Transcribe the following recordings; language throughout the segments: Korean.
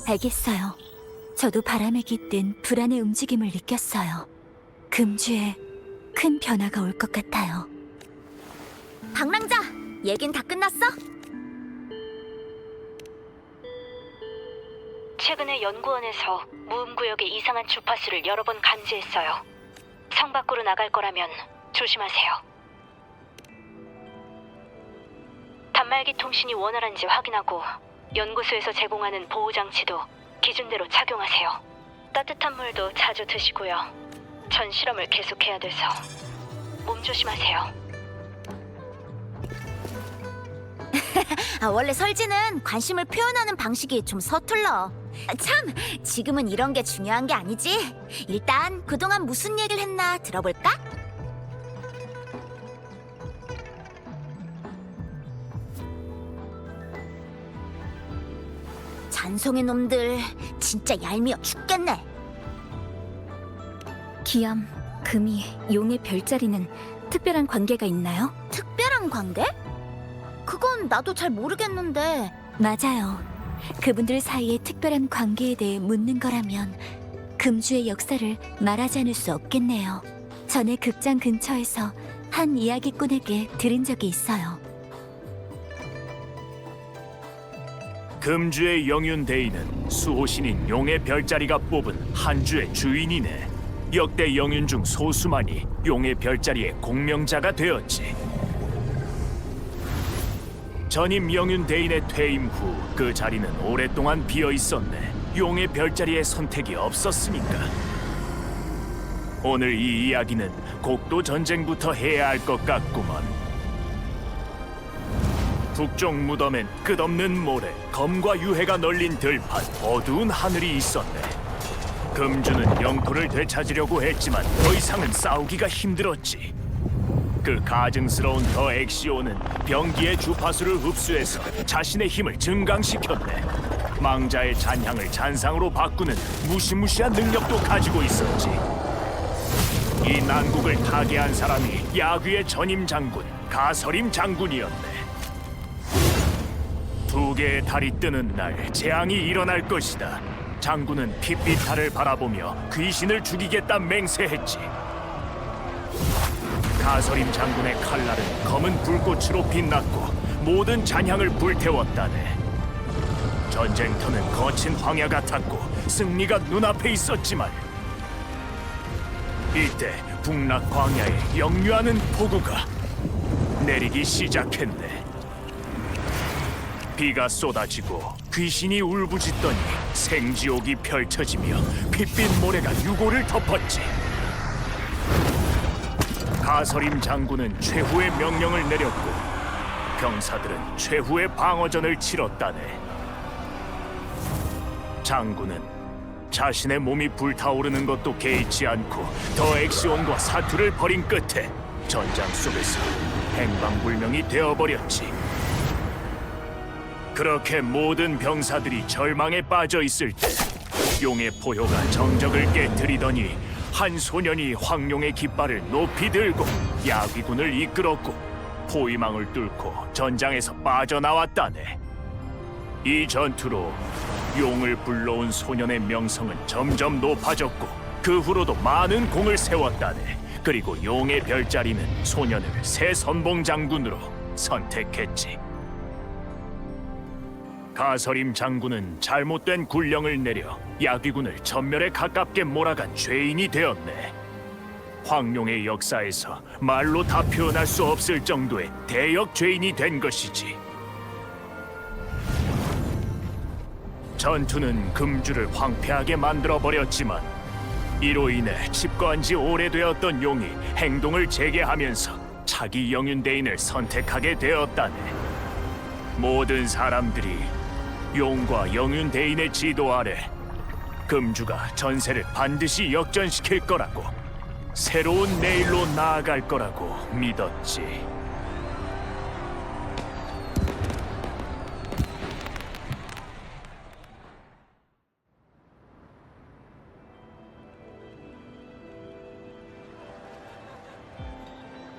알겠어요. 저도 바람에 깃든 불안의 움직임을 느꼈어요. 금주에 큰 변화가 올 것 같아요. 방랑자, 얘긴 다 끝났어? 최근에 연구원에서 무음구역의 이상한 주파수를 여러 번 감지했어요. 성 밖으로 나갈 거라면 조심하세요. 단말기 통신이 원활한지 확인하고 연구소에서 제공하는 보호장치도 기준대로 착용하세요. 따뜻한 물도 자주 드시고요. 전 실험을 계속해야 돼서 몸 조심하세요. 원래 설지는 관심을 표현하는 방식이 좀 서툴러. 참, 지금은 이런 게 중요한 게 아니지. 일단 그동안 무슨 얘기를 했나 들어볼까? 잔송의 놈들 진짜 얄미워 죽겠네. 기암, 금이, 용의 별자리는 특별한 관계가 있나요? 특별한 관계? 그건 나도 잘 모르겠는데. 맞아요. 그분들 사이의 특별한 관계에 대해 묻는 거라면 금주의 역사를 말하지 않을 수 없겠네요. 전에 극장 근처에서 한 이야기꾼에게 들은 적이 있어요. 금주의 영윤대인은 수호신인 용의 별자리가 뽑은 한 주의 주인이네. 역대 영윤 중 소수만이 용의 별자리의 공명자가 되었지. 전임 영윤대인의 퇴임 후 그 자리는 오랫동안 비어 있었네. 용의 별자리의 선택이 없었으니까. 오늘 이 이야기는 곡도 전쟁부터 해야 할 것 같구먼. 북쪽 무덤엔 끝없는 모래, 검과 유해가 널린 들판, 어두운 하늘이 있었네. 금주는 영토를 되찾으려고 했지만 더 이상은 싸우기가 힘들었지. 그 가증스러운 더 엑시오는 병기의 주파수를 흡수해서 자신의 힘을 증강시켰네. 망자의 잔향을 잔상으로 바꾸는 무시무시한 능력도 가지고 있었지. 이 난국을 타개한 사람이 야귀의 전임 장군, 가서림 장군이었네. 두 개의 달이 뜨는 날 재앙이 일어날 것이다. 장군은 핏빛달을 바라보며 귀신을 죽이겠다 맹세했지. 가서림 장군의 칼날은 검은 불꽃으로 빛났고 모든 잔향을 불태웠다네. 전쟁터는 거친 황야 같았고 승리가 눈앞에 있었지만 이때 북락 광야에 역류하는 폭우가 내리기 시작했네. 비가 쏟아지고 귀신이 울부짖더니 생지옥이 펼쳐지며 핏빛 모래가 유골을 덮었지. 가서림 장군은 최후의 명령을 내렸고 병사들은 최후의 방어전을 치렀다네. 장군은 자신의 몸이 불타오르는 것도 개의치 않고 더 엑시온과 사투를 벌인 끝에 전장 속에서 행방불명이 되어버렸지. 그렇게 모든 병사들이 절망에 빠져 있을 때 용의 포효가 정적을 깨뜨리더니 한 소년이 황룡의 깃발을 높이 들고 야귀군을 이끌었고 포위망을 뚫고 전장에서 빠져나왔다네. 이 전투로 용을 불러온 소년의 명성은 점점 높아졌고 그 후로도 많은 공을 세웠다네. 그리고 용의 별자리는 소년을 새 선봉 장군으로 선택했지. 가서림 장군은 잘못된 군령을 내려 야귀군을 전멸에 가깝게 몰아간 죄인이 되었네. 황룡의 역사에서 말로 다 표현할 수 없을 정도의 대역 죄인이 된 것이지. 전투는 금주를 황폐하게 만들어버렸지만 이로 인해 집거한 지 오래되었던 용이 행동을 재개하면서 차기 영윤대인을 선택하게 되었다네. 모든 사람들이 용과 영윤대인의 지도 아래 금주가 전세를 반드시 역전시킬 거라고, 새로운 내일로 나아갈 거라고 믿었지.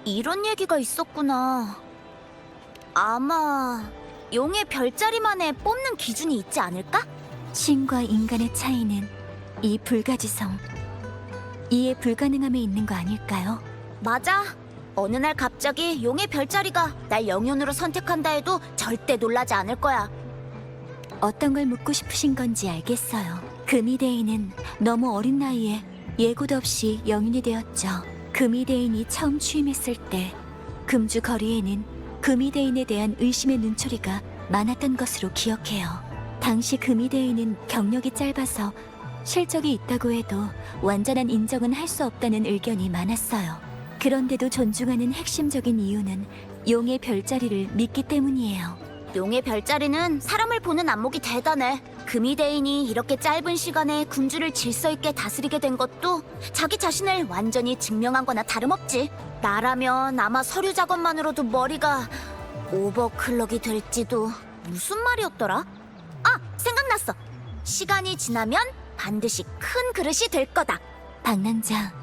이런 얘기가 있었구나. 아마 용의 별자리만의 뽑는 기준이 있지 않을까? 신과 인간의 차이는 이 불가지성, 이해 불가능함에 있는 거 아닐까요? 맞아. 어느 날 갑자기 용의 별자리가 날 영혼으로 선택한다 해도 절대 놀라지 않을 거야. 어떤 걸 묻고 싶으신 건지 알겠어요. 금이대인은 너무 어린 나이에 예고도 없이 영인이 되었죠. 금이대인이 처음 취임했을 때 금주 거리에는 금이대인에 대한 의심의 눈초리가 많았던 것으로 기억해요. 당시 금이대인은 경력이 짧아서 실적이 있다고 해도 완전한 인정은 할 수 없다는 의견이 많았어요. 그런데도 존중하는 핵심적인 이유는 용의 별자리를 믿기 때문이에요. 용의 별자리는 사람을 보는 안목이 대단해. 금이대인이 이렇게 짧은 시간에 군주를 질서 있게 다스리게 된 것도 자기 자신을 완전히 증명한 거나 다름없지. 나라면 아마 서류 작업만으로도 머리가 오버클럭이 될지도. 무슨 말이었더라? 아, 생각났어. 시간이 지나면 반드시 큰 그릇이 될 거다. 방랑자,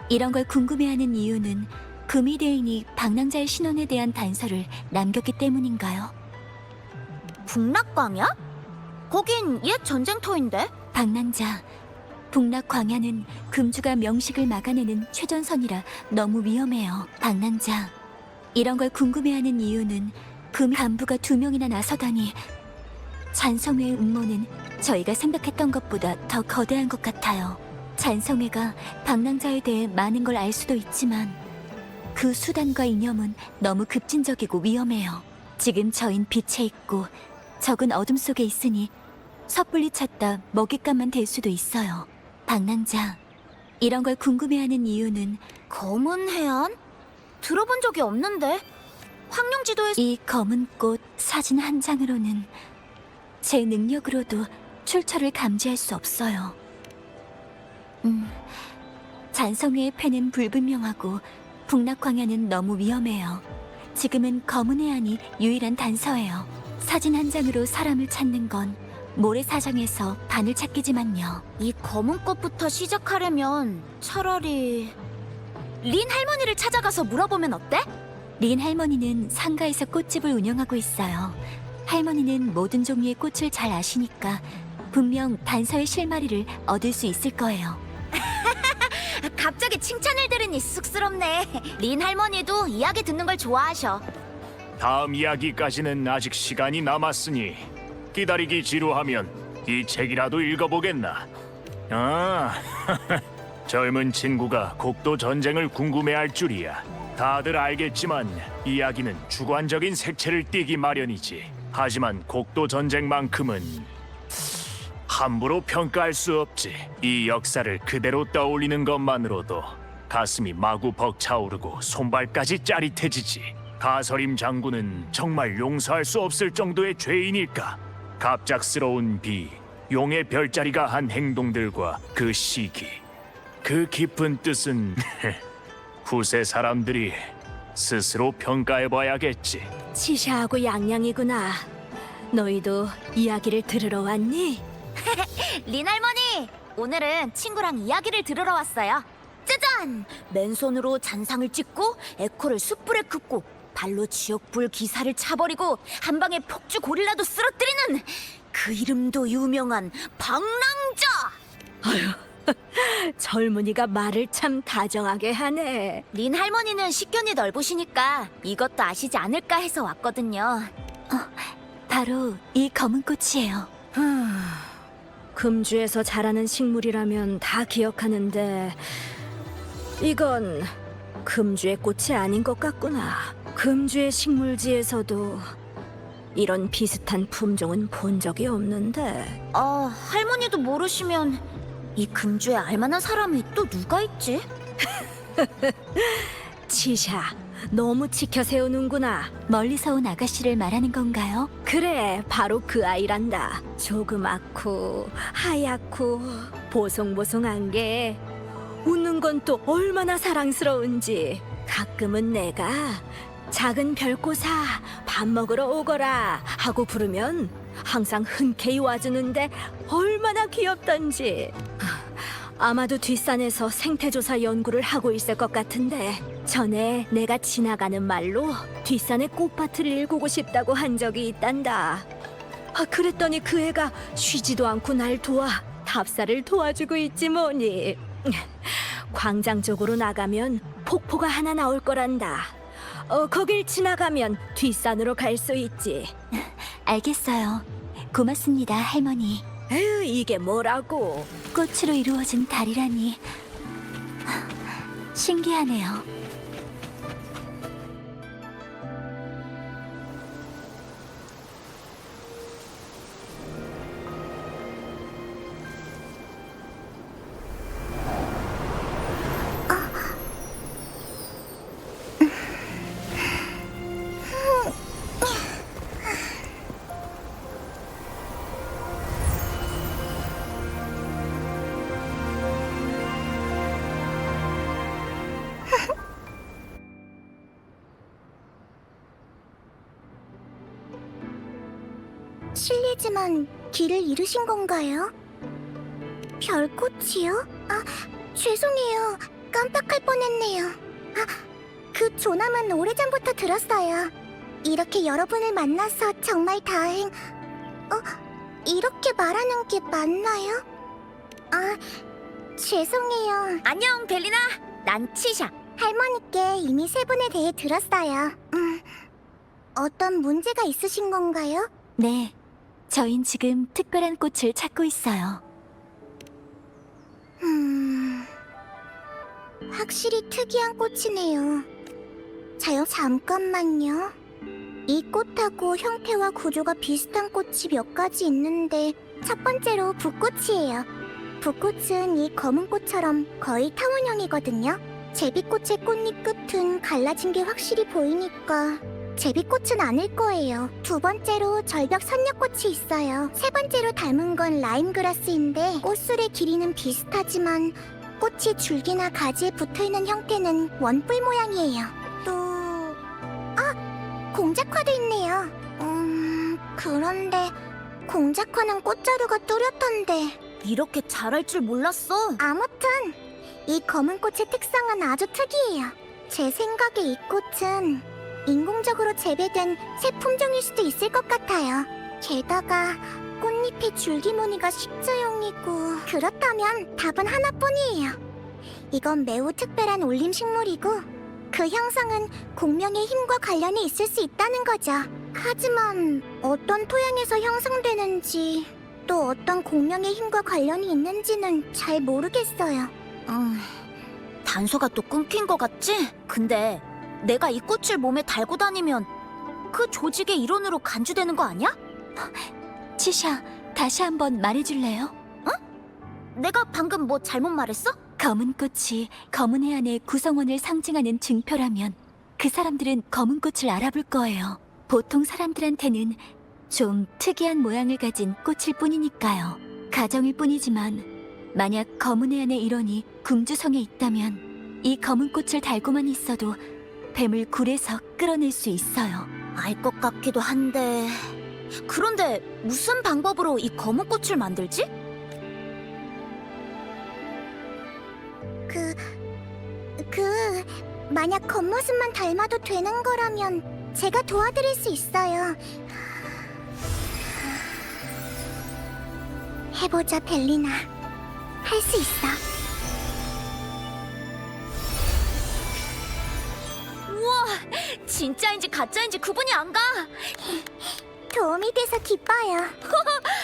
이런 걸 궁금해하는 이유는 금이대인이 방랑자의 신원에 대한 단서를 남겼기 때문인가요? 북락광야? 거긴 옛 전쟁터인데? 방랑자, 북락광야는 금주가 명식을 막아내는 최전선이라 너무 위험해요. 방랑자, 이런 걸 궁금해하는 이유는 금 간부가 2명이나 나서다니 잔성회의 음모는 저희가 생각했던 것보다 더 거대한 것 같아요. 잔성회가 방랑자에 대해 많은 걸 알 수도 있지만 그 수단과 이념은 너무 급진적이고 위험해요. 지금 저흰 빛에 있고 적은 어둠 속에 있으니 섣불리 찾다 먹잇감만 될 수도 있어요. 방랑자, 이런 걸 궁금해하는 이유는 검은 해안? 들어본 적이 없는데? 황룡지도에서 이 검은 꽃 사진 한 장으로는 제 능력으로도 출처를 감지할 수 없어요. 잔성회의 패는 불분명하고 북락광야는 너무 위험해요. 지금은 검은 해안이 유일한 단서예요. 사진 한 장으로 사람을 찾는 건 모래사장에서 바늘 찾기지만요. 이 검은 꽃부터 시작하려면 차라리 린 할머니를 찾아가서 물어보면 어때? 린 할머니는 상가에서 꽃집을 운영하고 있어요. 할머니는 모든 종류의 꽃을 잘 아시니까 분명 단서의 실마리를 얻을 수 있을 거예요. 갑자기 칭찬을 들으니 쑥스럽네. 린 할머니도 이야기 듣는 걸 좋아하셔. 다음 이야기까지는 아직 시간이 남았으니 기다리기 지루하면 이 책이라도 읽어보겠나? 아, 젊은 친구가 곡도 전쟁을 궁금해할 줄이야. 다들 알겠지만 이야기는 주관적인 색채를 띠기 마련이지. 하지만 곡도 전쟁만큼은 함부로 평가할 수 없지. 이 역사를 그대로 떠올리는 것만으로도 가슴이 마구 벅차오르고 손발까지 짜릿해지지. 가서림 장군은 정말 용서할 수 없을 정도의 죄인일까? 갑작스러운 비, 용의 별자리가 한 행동들과 그 시기, 그 깊은 뜻은 후세 사람들이 스스로 평가해봐야겠지. 치샤하고 양양이구나. 너희도 이야기를 들으러 왔니? 린 할머니, 오늘은 친구랑 이야기를 들으러 왔어요. 짜잔! 맨손으로 잔상을 찍고 에코를 숯불에 긋고 발로 지옥불 기사를 차버리고 한 방에 폭주 고릴라도 쓰러뜨리는 그 이름도 유명한 방랑자! 젊은이가 말을 참 다정하게 하네. 린 할머니는 식견이 넓으시니까 이것도 아시지 않을까 해서 왔거든요. 바로 이 검은 꽃이에요. 금주에서 자라는 식물이라면 다 기억하는데 이건 금주의 꽃이 아닌 것 같구나. 금주의 식물지에서도 이런 비슷한 품종은 본 적이 없는데. 할머니도 모르시면 이 금주에 알만한 사람이 또 누가 있지? 치샤, 너무 치켜 세우는구나. 멀리서 온 아가씨를 말하는 건가요? 그래, 바로 그 아이란다. 조그맣고 하얗고 보송보송한 게 웃는 건 또 얼마나 사랑스러운지. 가끔은 내가 작은 별꼬사 밥 먹으러 오거라 하고 부르면 항상 흔쾌히 와주는데 얼마나 귀엽던지. 아마도 뒷산에서 생태조사 연구를 하고 있을 것 같은데 전에 내가 지나가는 말로 뒷산의 꽃밭을 일구고 싶다고 한 적이 있단다. 그랬더니 그 애가 쉬지도 않고 날 도와 답사를 도와주고 있지 뭐니. 광장 쪽으로 나가면 폭포가 하나 나올 거란다. 거길 지나가면 뒷산으로 갈 수 있지. 알겠어요. 고맙습니다, 할머니. 에휴, 이게 뭐라고? 꽃으로 이루어진 달이라니 신기하네요. 실례지만 길을 잃으신 건가요? 별꽃이요? 죄송해요. 깜빡할 뻔했네요. 그 조남은 오래전부터 들었어요. 이렇게 여러분을 만나서 정말 이렇게 말하는 게 맞나요? 죄송해요. 안녕, 벨리나. 난 치샤. 할머니께 이미 세 분에 대해 들었어요. 어떤 문제가 있으신 건가요? 네, 저흰 지금 특별한 꽃을 찾고 있어요. 확실히 특이한 꽃이네요. 잠깐만요. 이 꽃하고 형태와 구조가 비슷한 꽃이 몇 가지 있는데 첫 번째로 붓꽃이에요. 붓꽃은 이 검은 꽃처럼 거의 타원형이거든요. 제비꽃의 꽃잎 끝은 갈라진 게 확실히 보이니까 제비꽃은 아닐 거예요. 두 번째로 절벽 선녀꽃이 있어요. 세 번째로 닮은 건 라임그라스인데 꽃술의 길이는 비슷하지만 꽃이 줄기나 가지에 붙어있는 형태는 원뿔 모양이에요. 또... 공작화도 있네요. 그런데 공작화는 꽃자루가 뚜렷한데 이렇게 잘할 줄 몰랐어. 아무튼 이 검은 꽃의 특성은 아주 특이해요. 제 생각에 이 꽃은 인공적으로 재배된 새 품종일 수도 있을 것 같아요. 게다가 꽃잎의 줄기 무늬가 십자형이고 그렇다면 답은 하나뿐이에요. 이건 매우 특별한 올림식물이고 그 형상은 공명의 힘과 관련이 있을 수 있다는 거죠. 하지만 어떤 토양에서 형성되는지 또 어떤 공명의 힘과 관련이 있는지는 잘 모르겠어요. 단서가 또 끊긴 것 같지? 근데 내가 이 꽃을 몸에 달고 다니면 그 조직의 일원으로 간주되는 거 아니야? 치샤, 다시 한번 말해줄래요? 내가 방금 뭐 잘못 말했어? 검은 꽃이 검은 해안의 구성원을 상징하는 증표라면 그 사람들은 검은 꽃을 알아볼 거예요. 보통 사람들한테는 좀 특이한 모양을 가진 꽃일 뿐이니까요. 가정일 뿐이지만 만약 검은 해안의 일원이 궁주성에 있다면 이 검은 꽃을 달고만 있어도 뱀을 굴에서 끌어낼 수 있어요. 알 것 같기도 한데... 그런데 무슨 방법으로 이 검은 꽃을 만들지? 만약 겉모습만 닮아도 되는 거라면 제가 도와드릴 수 있어요. 해보자, 벨리나. 할 수 있어. 우와, 진짜인지 가짜인지 구분이 안 가. 도움이 돼서 기뻐요.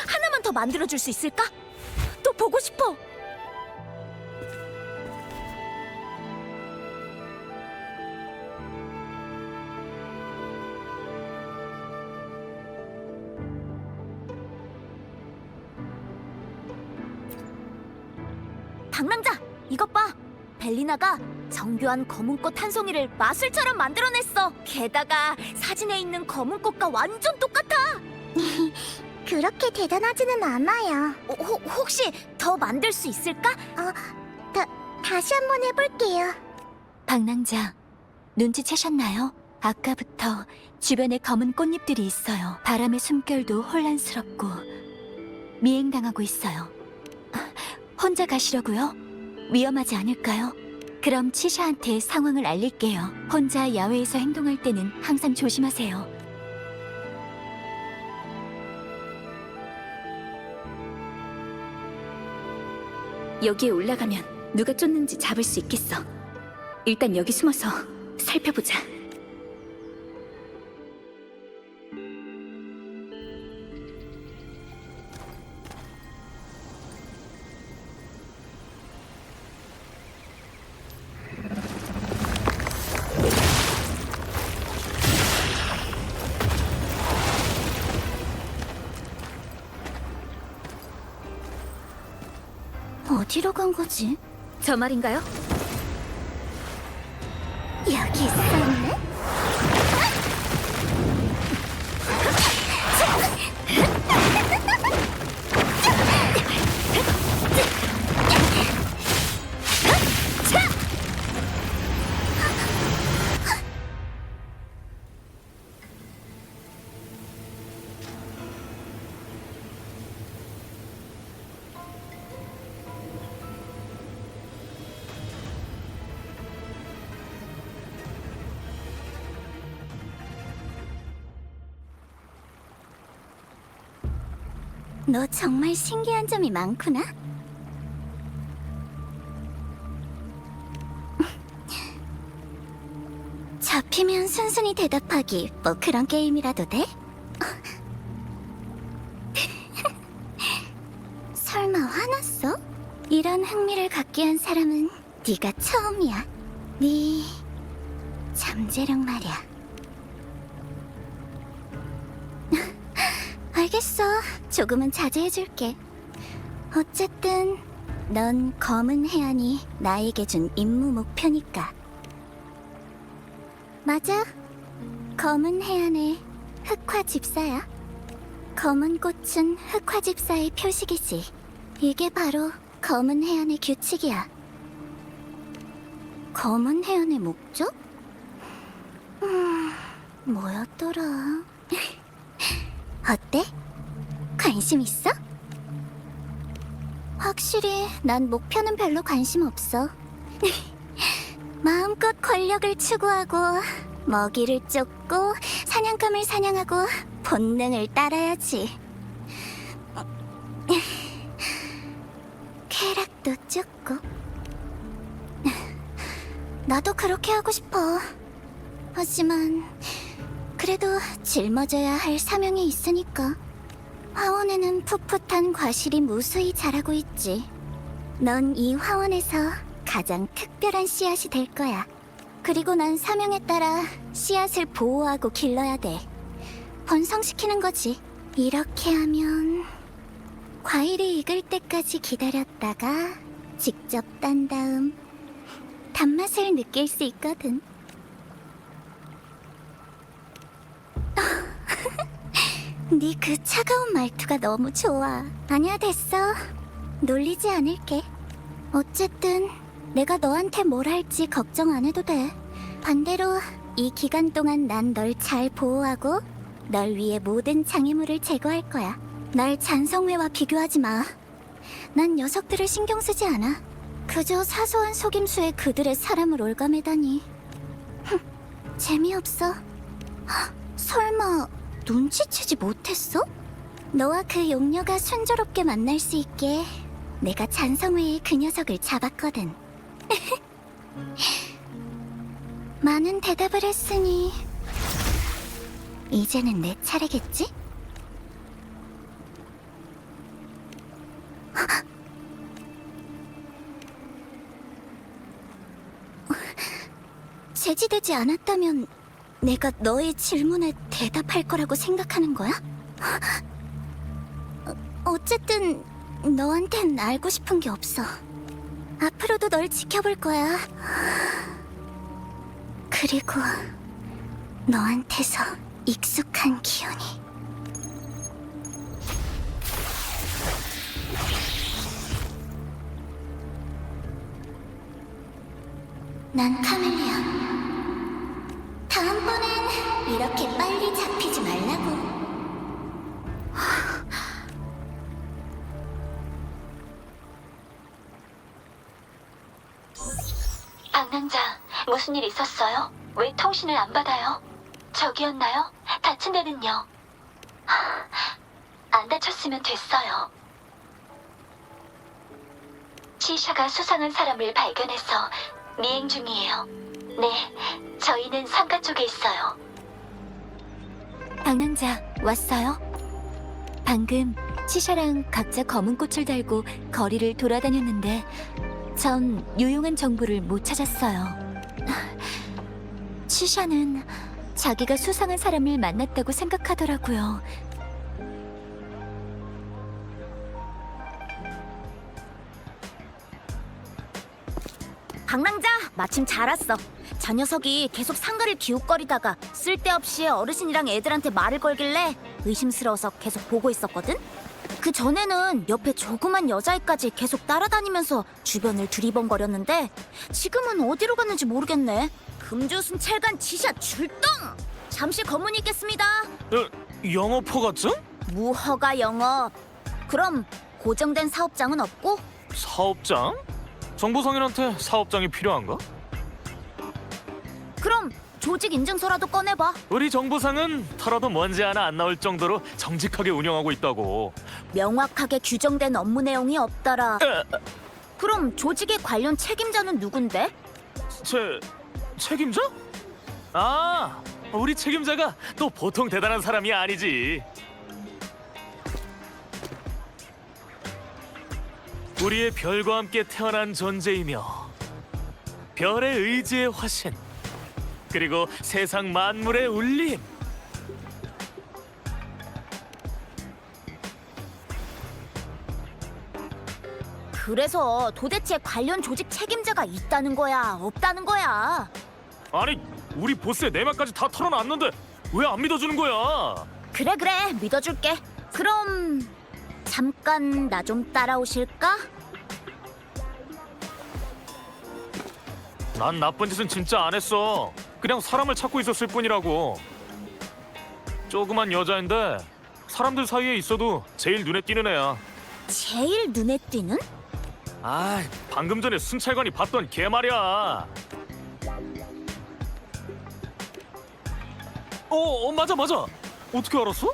하나만 더 만들어줄 수 있을까? 또 보고 싶어. 방랑자, 이것 봐. 벨리나가 정교한 검은 꽃 한 송이를 마술처럼 만들어냈어. 게다가 사진에 있는 검은 꽃과 완전 똑같아. 그렇게 대단하지는 않아요. 혹시 더 만들 수 있을까? 다시 한번 해볼게요. 방랑자, 눈치채셨나요? 아까부터 주변에 검은 꽃잎들이 있어요. 바람의 숨결도 혼란스럽고 미행당하고 있어요. 혼자 가시려고요? 위험하지 않을까요? 그럼 치샤한테 상황을 알릴게요. 혼자 야외에서 행동할 때는 항상 조심하세요. 여기에 올라가면 누가 쫓는지 잡을 수 있겠어. 일단 여기 숨어서 살펴보자. 어디로 간 거지? 저 말인가요? 여기 있었네? 너 정말 신기한 점이 많구나. 잡히면 순순히 대답하기, 뭐 그런 게임이라도 돼? 설마 화났어? 이런 흥미를 갖게 한 사람은 네가 처음이야. 네 잠재력 말이야. 알겠어. 조금은 자제해줄게. 어쨌든 넌 검은 해안이 나에게 준 임무 목표니까. 맞아. 검은 해안의 흑화 집사야. 검은 꽃은 흑화 집사의 표식이지. 이게 바로 검은 해안의 규칙이야. 검은 해안의 목적? 뭐였더라? 어때? 관심 있어? 확실히 난 목표는 별로 관심 없어. 마음껏 권력을 추구하고 먹이를 쫓고 사냥감을 사냥하고 본능을 따라야지. 쾌락도 쫓고. 나도 그렇게 하고 싶어. 하지만 그래도 짊어져야 할 사명이 있으니까. 화원에는 풋풋한 과실이 무수히 자라고 있지. 넌 이 화원에서 가장 특별한 씨앗이 될 거야. 그리고 난 사명에 따라 씨앗을 보호하고 길러야 돼. 번성시키는 거지. 이렇게 하면 과일이 익을 때까지 기다렸다가 직접 딴 다음 단맛을 느낄 수 있거든. 네 그 차가운 말투가 너무 좋아. 아니야, 됐어. 놀리지 않을게. 어쨌든 내가 너한테 뭘 할지 걱정 안 해도 돼. 반대로 이 기간 동안 난 널 잘 보호하고 널 위해 모든 장애물을 제거할 거야. 날 잔성회와 비교하지 마. 난 녀석들을 신경 쓰지 않아. 그저 사소한 속임수에 그들의 사람을 올가매다니. 재미없어. 헉, 설마 눈치채지 못했어? 너와 그 용녀가 순조롭게 만날 수 있게 내가 잔성회의 그 녀석을 잡았거든. 많은 대답을 했으니 이제는 내 차례겠지? 제지되지 않았다면 내가 너의 질문에 대답할 거라고 생각하는 거야? 어쨌든 너한텐 알고 싶은 게 없어. 앞으로도 널 지켜볼 거야. 그리고 너한테서 익숙한 기운이. 난 카멜리아. 다음번엔 이렇게 빨리 잡히지 말라고. 방랑자, 무슨 일 있었어요? 왜 통신을 안 받아요? 저기였나요? 다친 데는요? 안 다쳤으면 됐어요. 치샤가 수상한 사람을 발견해서 미행 중이에요. 네, 저희는 상가 쪽에 있어요. 방랑자, 왔어요? 방금 치샤랑 각자 검은 꽃을 달고 거리를 돌아다녔는데 전 유용한 정보를 못 찾았어요. 치샤는 자기가 수상한 사람을 만났다고 생각하더라고요. 방랑자, 마침 잘 왔어. 저 녀석이 계속 상가를 기웃거리다가 쓸데없이 어르신이랑 애들한테 말을 걸길래 의심스러워서 계속 보고 있었거든? 그 전에는 옆에 조그만 여자애까지 계속 따라다니면서 주변을 두리번거렸는데 지금은 어디로 갔는지 모르겠네. 금주 순찰관 지샤 출동! 잠시 검문이 있겠습니다. 영업 허가증? 무허가 영업. 그럼 고정된 사업장은 없고? 사업장? 정보성인한테 사업장이 필요한가? 그럼 조직 인증서라도 꺼내봐. 우리 정보상은 털어도 먼지 하나 안 나올 정도로 정직하게 운영하고 있다고. 명확하게 규정된 업무 내용이 없더라. 그럼 조직의 관련 책임자는 누군데? 책임자? 아, 우리 책임자가 또 보통 대단한 사람이 아니지. 우리의 별과 함께 태어난 존재이며 별의 의지의 화신, 그리고 세상 만물의 울림. 그래서 도대체 관련 조직 책임자가 있다는 거야, 없다는 거야? 아니, 우리 보스의 내막까지 다 털어놨는데 왜 안 믿어주는 거야? 그래, 믿어줄게. 그럼 잠깐 나 좀 따라오실까? 난 나쁜 짓은 진짜 안 했어. 그냥 사람을 찾고 있었을 뿐이라고. 조그만 여자인데 사람들 사이에 있어도 제일 눈에 띄는 애야. 제일 눈에 띄는? 아, 방금 전에 순찰관이 봤던 걔 말이야. 맞아. 어떻게 알았어?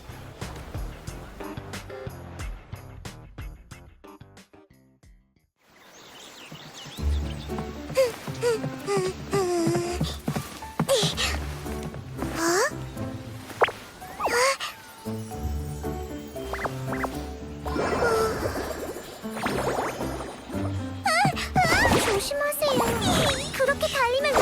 조심하세요. 그렇게 달리면